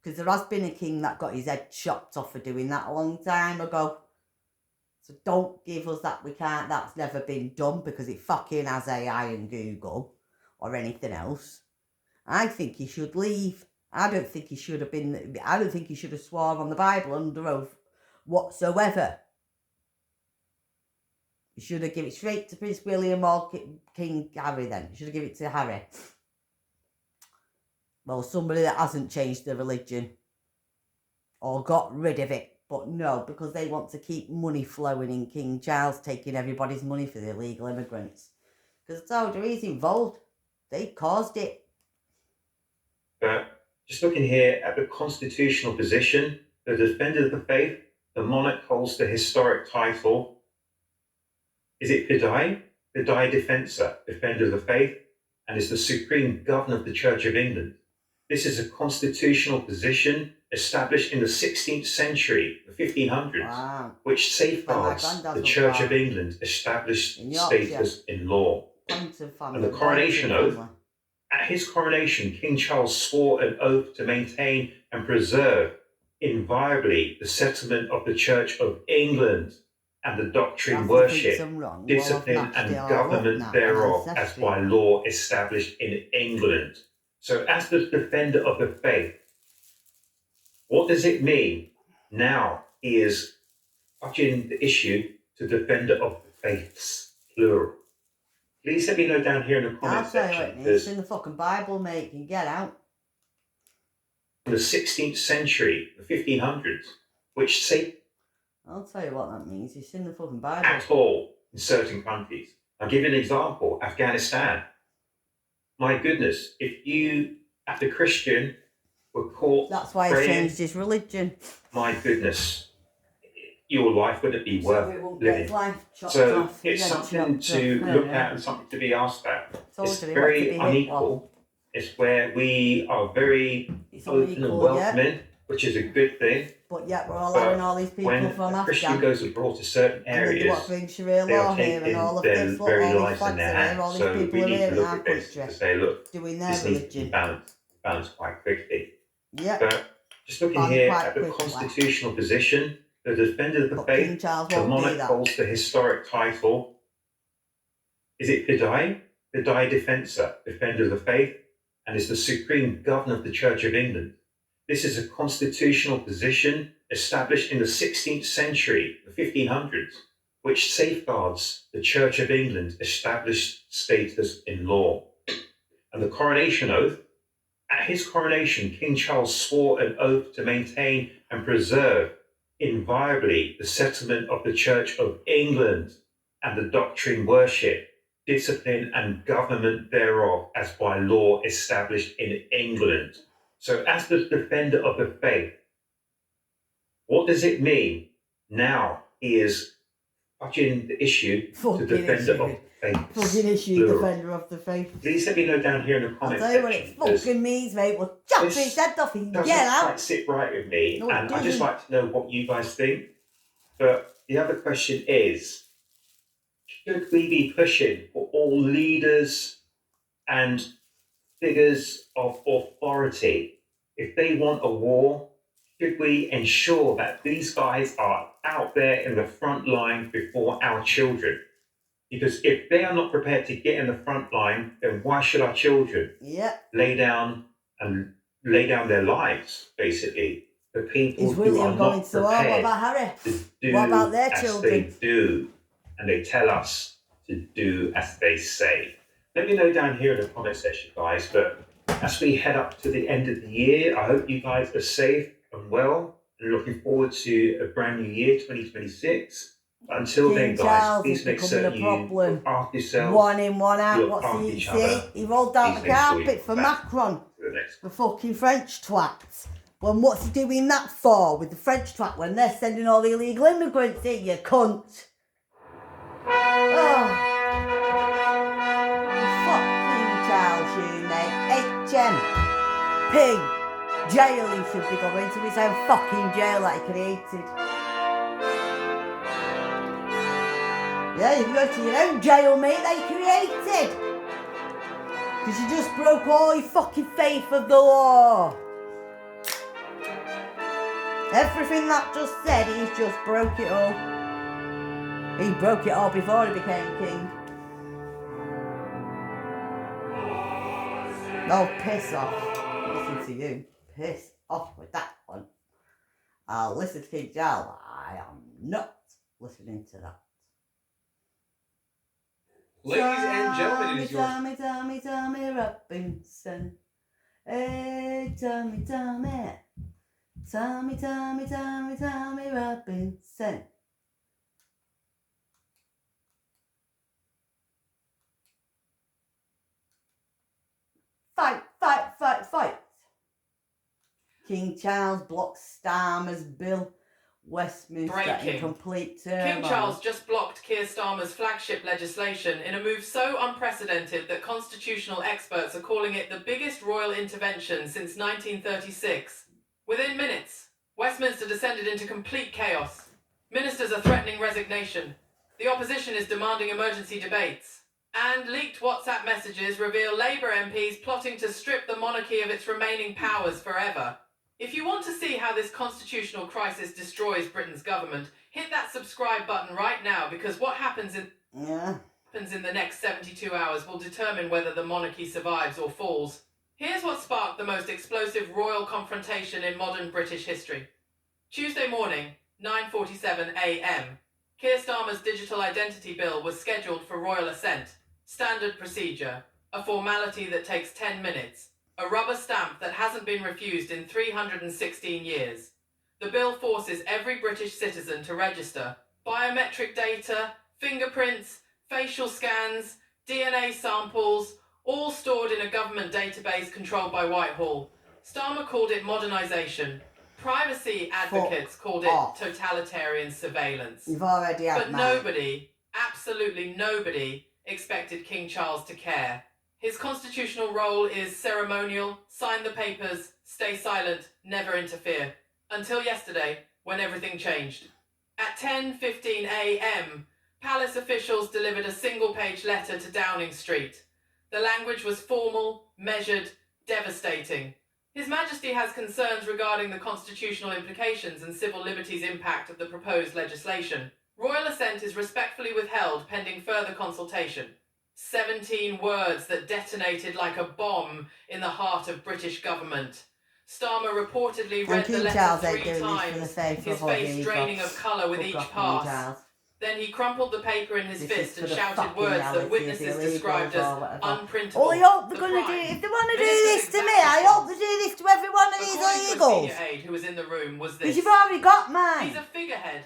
Because there has been a king that got his head chopped off for doing that a long time ago. So don't give us that we can't, that's never been done, because it fucking has AI and Google or anything else. I think he should leave. I don't think he should have sworn on the Bible under oath whatsoever. You should have given it straight to Prince William or King Harry then. You should have given it to Harry. Well, somebody that hasn't changed their religion or got rid of it. But no, because they want to keep money flowing in King Charles, taking everybody's money for the illegal immigrants. Because I told you, he's involved. They caused it. But just looking here at the constitutional position, the defender of the faith, the monarch holds the historic title. Is it Pidei? Pidei Defensor, defender of the faith, and is the supreme governor of the Church of England. This is a constitutional position established in the 16th century, the 1500s, which safeguards the Church of England established status in law. And the coronation oath, at his coronation, King Charles swore an oath to maintain and preserve inviolably the settlement of the Church of England and the doctrine, worship, discipline and government thereof as by law established in England. So as the defender of the faith, what does it mean? Now he is touching the issue to defender of the faiths, plural. Please let me know down here in the comment section. It's in the fucking Bible, mate. You can get out. In the 16th century, the 1500s, which say I'll tell you what that means. It's in the fucking Bible. At all in certain countries. I'll give you an example. Afghanistan. My goodness, if you, as a Christian, were caught That's why he changed his religion. My goodness, your life wouldn't be worth living. So it's something to look at and something to be asked at. It's very unequal. It's where we are very open and welcoming, which is a good thing. But yet we're allowing all these people from Afghanistan. When a Christian goes abroad to certain areas, they are taking their very lives in their hands. So we need to look at this to say, look, this needs to be balanced quite quickly. Yep. But just looking here at the constitutional position, the defender of the faith, the monarch holds the historic title. Is it Pidei? Pidei Defensor, defender of the faith, and is the supreme governor of the Church of England. This is a constitutional position established in the 16th century, the 1500s, which safeguards the Church of England established status in law. And the coronation oath, at his coronation, King Charles swore an oath to maintain and preserve inviolably the settlement of the Church of England and the doctrine, worship, discipline and government thereof as by law established in England. So as the defender of the faith, what does it mean? Now he is touching the issue to defender of the faith. Fucking issue, defender of the faith. Please let me know down here in the comments. I'll tell you what it fucking means, mate. We'll chop his head off and get out. Quite sit right with me, no, and I just like to know what you guys think. But the other question is, should we be pushing for all leaders and figures of authority, if they want a war, should we ensure that these guys are out there in the front line before our children? Because if they are not prepared to get in the front line, then why should our children lay down their lives, basically, for people who are not prepared to do what about their as children? they do, and they tell us to do as they say. Let me know down here in the comment section, guys. But as we head up to the end of the year, I hope you guys are safe and well, and looking forward to a brand new year, 2026. Until then, guys, please make certain you look after yourselves. One in, one out. What's he see? He rolled out the carpet for Macron. The fucking French twats. Well, what's he doing that for with the French twat when they're sending all the illegal immigrants in, you cunt? Oh. Fucking Charles, you mate. HMP. Jail, he should be going to his own fucking jail that he created. Yeah, you can go to your own jail, mate, that you created. Because you just broke all your fucking faith of the law. Everything that just said, he's just broke it all. He broke it all before he became king. No, piss off. Listen to you. Piss off with that one. I'll listen to King Charles. I am not listening to that. Ladies and gentlemen, it is your... Tommy Robinson. Hey, Tommy Robinson. Fight, fight, fight, fight. King Charles blocks Starmer's bill. Westminster in complete turmoil. King Charles just blocked Keir Starmer's flagship legislation in a move so unprecedented that constitutional experts are calling it the biggest royal intervention since 1936. Within minutes, Westminster descended into complete chaos. Ministers are threatening resignation. The opposition is demanding emergency debates. And leaked WhatsApp messages reveal Labour MPs plotting to strip the monarchy of its remaining powers forever. If you want to see how this constitutional crisis destroys Britain's government, hit that subscribe button right now, because what happens in the next 72 hours will determine whether the monarchy survives or falls. Here's what sparked the most explosive royal confrontation in modern British history. Tuesday morning, 9:47 a.m. Keir Starmer's digital identity bill was scheduled for royal assent. Standard procedure, a formality that takes 10 minutes. A rubber stamp that hasn't been refused in 316 years. The bill forces every British citizen to register. Biometric data, fingerprints, facial scans, DNA samples, all stored in a government database controlled by Whitehall. Starmer called it modernisation. Privacy advocates called it totalitarian surveillance. You've already had But nobody, absolutely nobody, expected King Charles to care. His constitutional role is ceremonial, sign the papers, stay silent, never interfere. Until yesterday, when everything changed. At 10:15 a.m, palace officials delivered a single-page letter to Downing Street. The language was formal, measured, devastating. His Majesty has concerns regarding the constitutional implications and civil liberties impact of the proposed legislation. Royal assent is respectfully withheld pending further consultation. 17 words that detonated like a bomb in the heart of British government. Starmer reportedly read the letter 3 times, his face draining of colour with each pass. Then he crumpled the paper in his fist and shouted words that witnesses described as unprintable. Oh, I hope they're going to do it. If they want to do this to me, I hope they do this to every one of these illegals. Senior aide who was in the room was Because this. you've already got mine. He's a figurehead,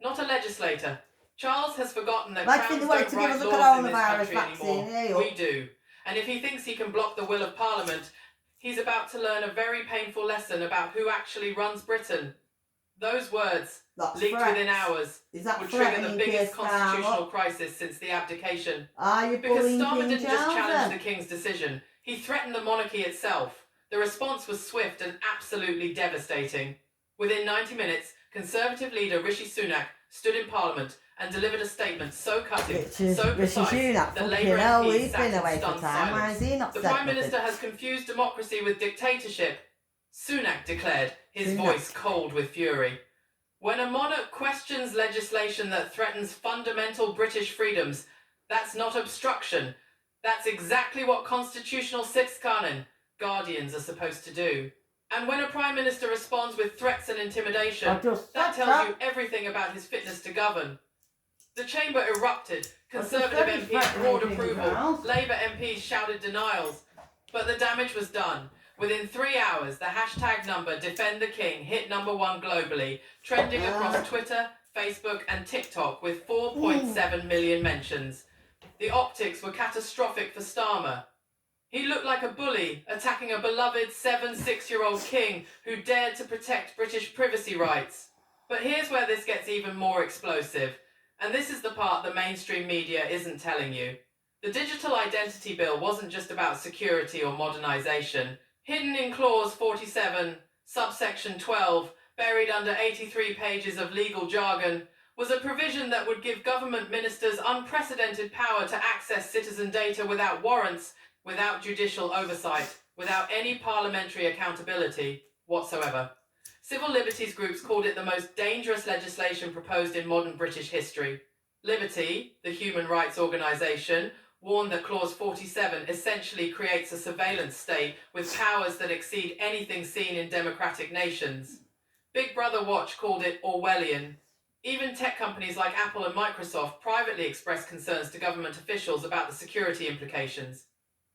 not a legislator. Charles has forgotten that Like crowns the don't way to give write us a laws in this coronavirus country vaccine, anymore. We do. And if he thinks he can block the will of Parliament, he's about to learn a very painful lesson about who actually runs Britain. Those words, leaked within hours, would trigger the biggest constitutional crisis since the abdication. Because Starmer didn't just challenge the King's decision, he threatened the monarchy itself. The response was swift and absolutely devastating. Within 90 minutes, Conservative leader Rishi Sunak stood in Parliament and delivered a statement so cutting, so precise, that Labour MPs sat in stunned silence. The Prime Minister has confused democracy with dictatorship, Sunak declared, his voice cold with fury. When a monarch questions legislation that threatens fundamental British freedoms, that's not obstruction. That's exactly what constitutional sixth canon, guardians, are supposed to do. And when a Prime Minister responds with threats and intimidation, that tells you everything about his fitness to govern. The chamber erupted. Conservative MPs roared approval. Labour MPs shouted denials. But the damage was done. Within 3 hours, the hashtag number Defend the King hit #1 globally, trending across Twitter, Facebook and TikTok with 4.7 million mentions. The optics were catastrophic for Starmer. He looked like a bully attacking a beloved 6-year-old king who dared to protect British privacy rights. But here's where this gets even more explosive. And this is the part the mainstream media isn't telling you. The Digital Identity Bill wasn't just about security or modernisation. Hidden in Clause 47, subsection 12, buried under 83 pages of legal jargon, was a provision that would give government ministers unprecedented power to access citizen data without warrants, without judicial oversight, without any parliamentary accountability whatsoever. Civil liberties groups called it the most dangerous legislation proposed in modern British history. Liberty, the human rights organisation, warned that Clause 47 essentially creates a surveillance state with powers that exceed anything seen in democratic nations. Big Brother Watch called it Orwellian. Even tech companies like Apple and Microsoft privately expressed concerns to government officials about the security implications.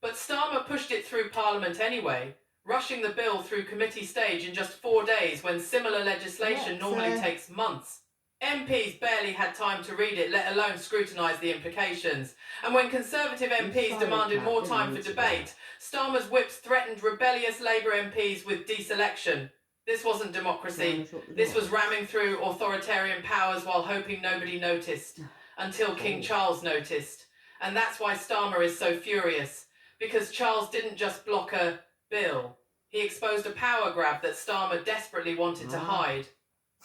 But Starmer pushed it through Parliament anyway, rushing the bill through committee stage in just 4 days when similar legislation normally takes months. MPs barely had time to read it, let alone scrutinise the implications. And when Conservative MPs demanded more time for debate, Starmer's whips threatened rebellious Labour MPs with deselection. This wasn't democracy. This was ramming through authoritarian powers while hoping nobody noticed. Until King Charles noticed. And that's why Starmer is so furious. Because Charles didn't just block a bill. He exposed a power grab that Starmer desperately wanted to hide.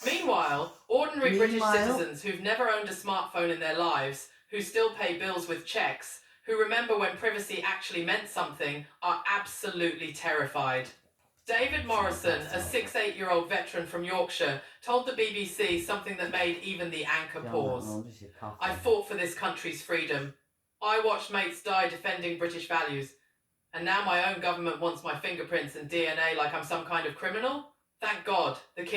Meanwhile, ordinary British citizens who've never owned a smartphone in their lives, who still pay bills with cheques, who remember when privacy actually meant something, are absolutely terrified. David Morrison, a 6-8-year-old veteran from Yorkshire, told the BBC something that made even the anchor pause. I fought for this country's freedom. I watched mates die defending British values. And now my own government wants my fingerprints and DNA like I'm some kind of criminal? Thank God, the King